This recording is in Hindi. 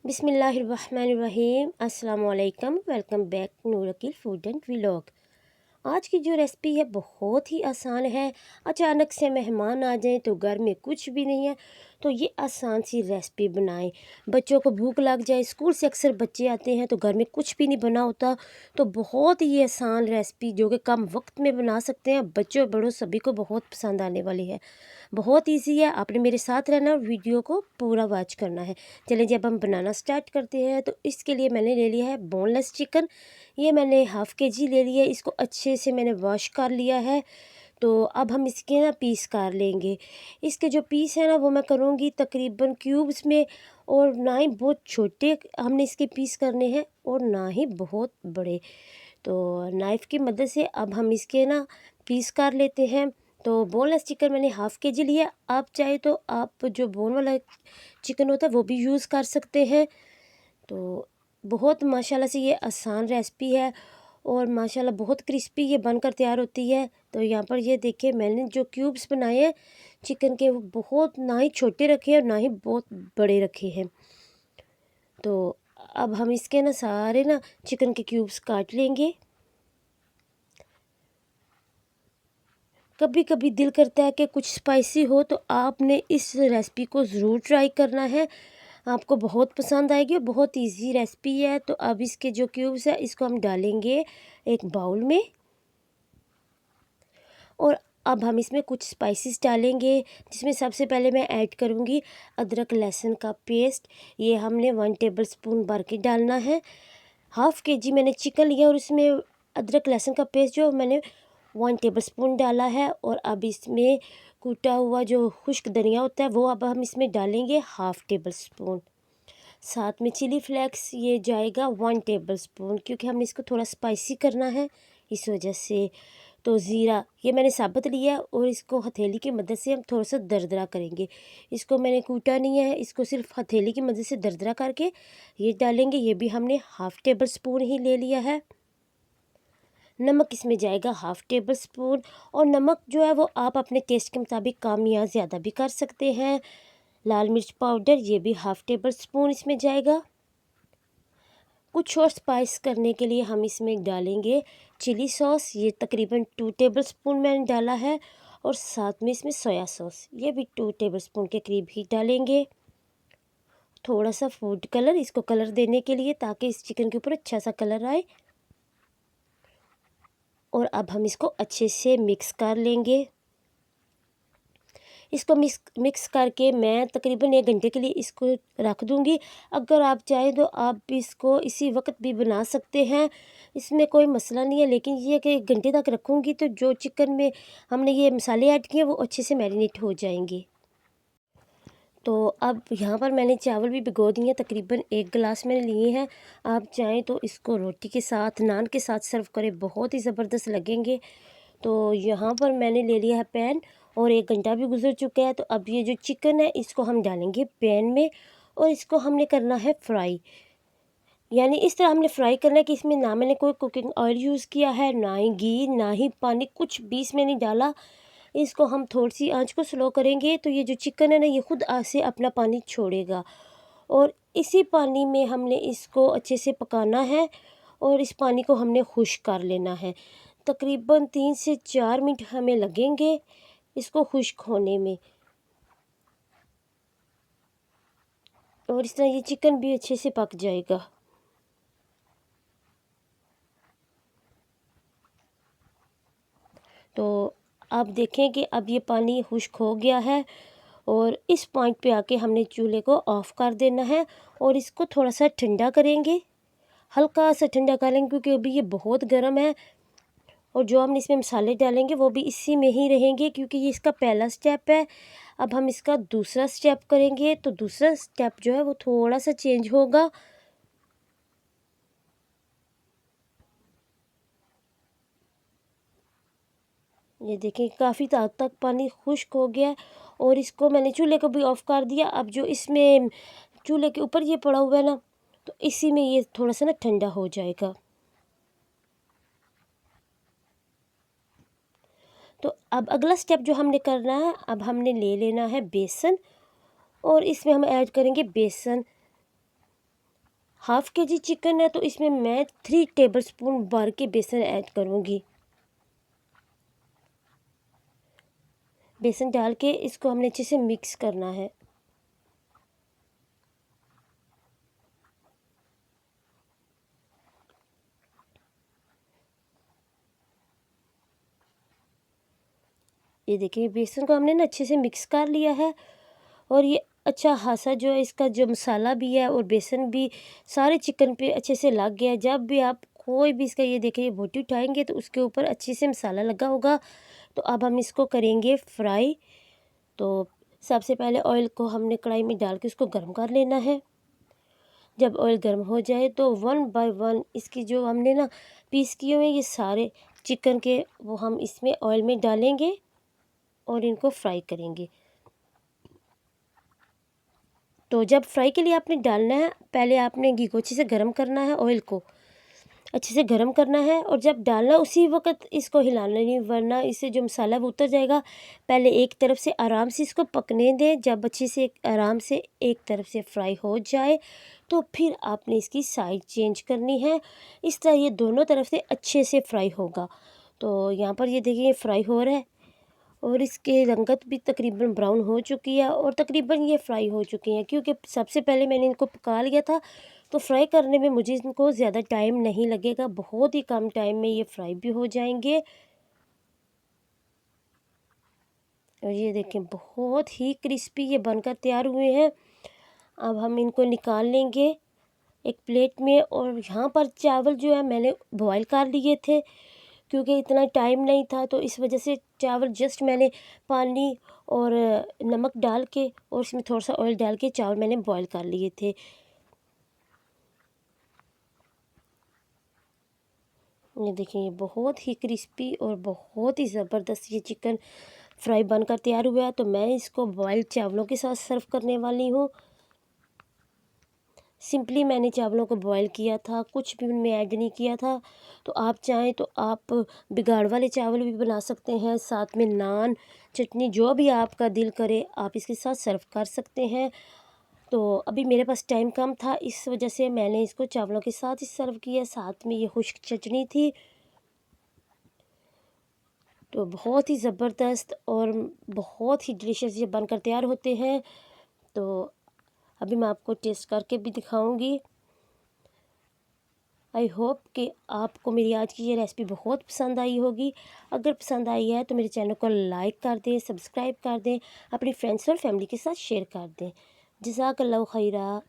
बिस्मिल्लाहिर्रहमानिर्रहीम अस्सलाम वालेकुम। Welcome back Noor Aqeel food and vlog. आज की जो रेसिपी है बहुत ही आसान है। अचानक से मेहमान आ जाएं तो घर में कुछ भी नहीं है तो ये आसान सी रेसिपी बनाएं। बच्चों को भूख लग जाए, स्कूल से अक्सर बच्चे आते हैं तो घर में कुछ भी नहीं बना होता, तो बहुत ही आसान रेसिपी जो कि कम वक्त में बना सकते हैं, बच्चों बड़ों सभी को बहुत पसंद आने वाली है। बहुत ईजी है, आपने मेरे साथ रहना और वीडियो को पूरा वॉच करना है। चलिए जब हम बनाना स्टार्ट करते हैं तो इसके लिए मैंने ले लिया है बोनलेस चिकन। ये मैंने हाफ़ के जी ले लिया है, इसको अच्छे से मैंने वॉश कर लिया है। तो अब हम इसके ना पीस कर लेंगे। इसके जो पीस है ना वो मैं करूँगी तकरीबन क्यूब्स में, और ना ही बहुत छोटे हमने इसके पीस करने हैं और ना ही बहुत बड़े। तो नाइफ़ की मदद से अब हम इसके ना पीस कर लेते हैं। तो बोनलेस चिकन मैंने हाफ़ के जी लिया। आप चाहे तो आप जो बोन वाला चिकन होता है वो भी यूज़ कर सकते हैं। तो बहुत माशाल्लाह से ये आसान रेसिपी है और माशाल्लाह बहुत क्रिस्पी ये बनकर तैयार होती है। तो यहाँ पर ये देखिए मैंने जो क्यूब्स बनाए हैं चिकन के, वो बहुत ना ही छोटे रखे हैं और ना ही बहुत बड़े रखे हैं। तो अब हम इसके ना सारे ना चिकन के क्यूब्स काट लेंगे। कभी कभी दिल करता है कि कुछ स्पाइसी हो, तो आपने इस रेसिपी को ज़रूर ट्राई करना है, आपको बहुत पसंद आएगी। बहुत इजी रेसिपी है। तो अब इसके जो क्यूब्स है इसको हम डालेंगे एक बाउल में, और अब हम इसमें कुछ स्पाइसेस डालेंगे, जिसमें सबसे पहले मैं ऐड करूँगी अदरक लहसुन का पेस्ट। ये हमने 1 टेबल स्पून भर के डालना है। हाफ़ के जी मैंने चिकन लिया और इसमें अदरक लहसुन का पेस्ट जो मैंने 1 टेबल स्पून डाला है। और अब इसमें कूटा हुआ जो खुश्क धनिया होता है वो अब हम इसमें डालेंगे हाफ़ टेबल स्पून। साथ में चिली फ्लेक्स ये जाएगा 1 टेबल स्पून, क्योंकि हमने इसको थोड़ा स्पाइसी करना है इस वजह से। तो ज़ीरा ये मैंने साबुत लिया है और इसको हथेली की मदद से हम थोड़ा सा दरदरा करेंगे। इसको मैंने कूटा नहीं है, इसको सिर्फ हथेली की मदद से दरदरा करके ये डालेंगे। ये भी हमने हाफ़ टेबल स्पून ही ले लिया है। नमक इसमें जाएगा हाफ़ टेबल स्पून, और नमक जो है वो आप अपने टेस्ट के मुताबिक कम या ज़्यादा भी कर सकते हैं। लाल मिर्च पाउडर ये भी हाफ़ टेबल स्पून इसमें जाएगा। कुछ और स्पाइस करने के लिए हम इसमें डालेंगे चिली सॉस, ये तकरीबन 2 टेबल स्पून मैंने डाला है। और साथ में इसमें सोया सॉस ये भी 2 टेबल स्पून के करीब ही डालेंगे। थोड़ा सा फूड कलर इसको कलर देने के लिए, ताकि इस चिकन के ऊपर अच्छा सा कलर आए। और अब हम इसको अच्छे से मिक्स कर लेंगे। इसको मिक्स करके मैं तकरीबन 1 घंटे के लिए इसको रख दूँगी। अगर आप चाहें तो आप भी इसको इसी वक्त भी बना सकते हैं, इसमें कोई मसला नहीं है। लेकिन ये है कि 1 घंटे तक रखूँगी तो जो चिकन में हमने ये मसाले ऐड किए वो अच्छे से मैरिनेट हो जाएंगे। तो अब यहाँ पर मैंने चावल भी भिगो दिए हैं, तकरीबन 1 गिलास मैंने लिए हैं। आप चाहें तो इसको रोटी के साथ, नान के साथ सर्व करें, बहुत ही ज़बरदस्त लगेंगे। तो यहाँ पर मैंने ले लिया है पैन, और 1 घंटा भी गुजर चुका है। तो अब ये जो चिकन है इसको हम डालेंगे पैन में, और इसको हमने करना है फ्राई। यानी इस तरह हमने फ्राई करना है कि इसमें ना मैंने कोई कुकिंग ऑयल यूज़ किया है, ना ही घी, ना ही पानी, कुछ भी इसमें नहीं डाला। इसको हम थोड़ी सी आंच को स्लो करेंगे तो ये जो चिकन है ना ये खुद से अपना पानी छोड़ेगा, और इसी पानी में हमने इसको अच्छे से पकाना है। और इस पानी को हमने खुश्क कर लेना है। तकरीबन 3 से 4 मिनट हमें लगेंगे इसको खुश्क होने में, और इस तरह ये चिकन भी अच्छे से पक जाएगा। तो आप देखें कि अब ये पानी खुश्क हो गया है, और इस पॉइंट पे आके हमने चूल्हे को ऑफ़ कर देना है और इसको थोड़ा सा ठंडा करेंगे, हल्का सा ठंडा करेंगे, क्योंकि अभी ये बहुत गर्म है। और जो हम इसमें मसाले डालेंगे वो भी इसी में ही रहेंगे, क्योंकि ये इसका पहला स्टेप है। अब हम इसका दूसरा स्टेप करेंगे, तो दूसरा स्टेप जो है वो थोड़ा सा चेंज होगा। ये देखिए काफ़ी हद तक पानी खुश्क हो गया है, और इसको मैंने चूल्हे को भी ऑफ़ कर दिया। अब जो इसमें चूल्हे के ऊपर ये पड़ा हुआ है ना, तो इसी में ये थोड़ा सा ना ठंडा हो जाएगा। तो अब अगला स्टेप जो हमने करना है, अब हमने ले लेना है बेसन, और इसमें हम ऐड करेंगे बेसन। हाफ़ के जी चिकन है तो इसमें मैं 3 टेबलस्पून भर के बेसन ऐड करूँगी। बेसन डाल के इसको हमने अच्छे से मिक्स करना है। ये देखिए बेसन को हमने ना अच्छे से मिक्स कर लिया है और ये अच्छा खासा जो है इसका जो मसाला भी है और बेसन भी सारे चिकन पे अच्छे से लग गया है। जब भी आप कोई भी इसका ये देखिए बोटी उठाएंगे तो उसके ऊपर अच्छे से मसाला लगा होगा। तो अब हम इसको करेंगे फ्राई। तो सबसे पहले ऑयल को हमने कढ़ाई में डाल के उसको गर्म कर लेना है। जब ऑयल गर्म हो जाए तो वन बाय वन इसकी जो हमने ना पीस किए हुए ये सारे चिकन के वो हम इसमें ऑयल में डालेंगे और इनको फ्राई करेंगे। तो जब फ्राई के लिए आपने डालना है, पहले आपने घी को अच्छे से गर्म करना है, ऑयल को अच्छे से गर्म करना है और जब डालना उसी वक्त इसको हिलाना नहीं, वरना इससे जो मसाला है वो उतर जाएगा। पहले एक तरफ से आराम से इसको पकने दें। जब अच्छे से आराम से एक तरफ से फ्राई हो जाए तो फिर आपने इसकी साइड चेंज करनी है। इस तरह ये दोनों तरफ से अच्छे से फ्राई होगा। तो यहाँ पर ये देखिए फ्राई हो रहा है और इसके रंगत भी तकरीबन ब्राउन हो चुकी है और तकरीबन ये फ्राई हो चुकी हैं, क्योंकि सबसे पहले मैंने इनको पका लिया था। तो फ्राई करने में मुझे इनको ज़्यादा टाइम नहीं लगेगा, बहुत ही कम टाइम में ये फ्राई भी हो जाएंगे। और ये देखें बहुत ही क्रिस्पी ये बनकर तैयार हुए हैं। अब हम इनको निकाल लेंगे एक प्लेट में। और यहाँ पर चावल जो है मैंने बॉयल कर लिए थे, क्योंकि इतना टाइम नहीं था तो इस वजह से चावल जस्ट मैंने पानी और नमक डाल के और इसमें थोड़ा सा ऑयल डाल के चावल मैंने बॉईल कर लिए थे। ये देखिए बहुत ही क्रिस्पी और बहुत ही ज़बरदस्त ये चिकन फ्राई बनकर तैयार हुआ है। तो मैं इसको बॉइल्ड चावलों के साथ सर्व करने वाली हूँ। सिंपली मैंने चावलों को बॉईल किया था, कुछ भी उनमें ऐड नहीं किया था। तो आप चाहें तो आप बिगाड़ वाले चावल भी बना सकते हैं, साथ में नान चटनी जो भी आपका दिल करे आप इसके साथ सर्व कर सकते हैं। तो अभी मेरे पास टाइम कम था, इस वजह से मैंने इसको चावलों के साथ ही सर्व किया। साथ में ये खुश्क चटनी थी। तो बहुत ही ज़बरदस्त और बहुत ही डिलीशियस ये बनकर तैयार होते हैं। तो अभी मैं आपको टेस्ट करके भी दिखाऊंगी। आई होप कि आपको मेरी आज की ये रेसिपी बहुत पसंद आई होगी। अगर पसंद आई है तो मेरे चैनल को लाइक कर दें, सब्सक्राइब कर दें, अपनी फ्रेंड्स और फैमिली के साथ शेयर कर दें। जज़ाकल्लाहु खैरा।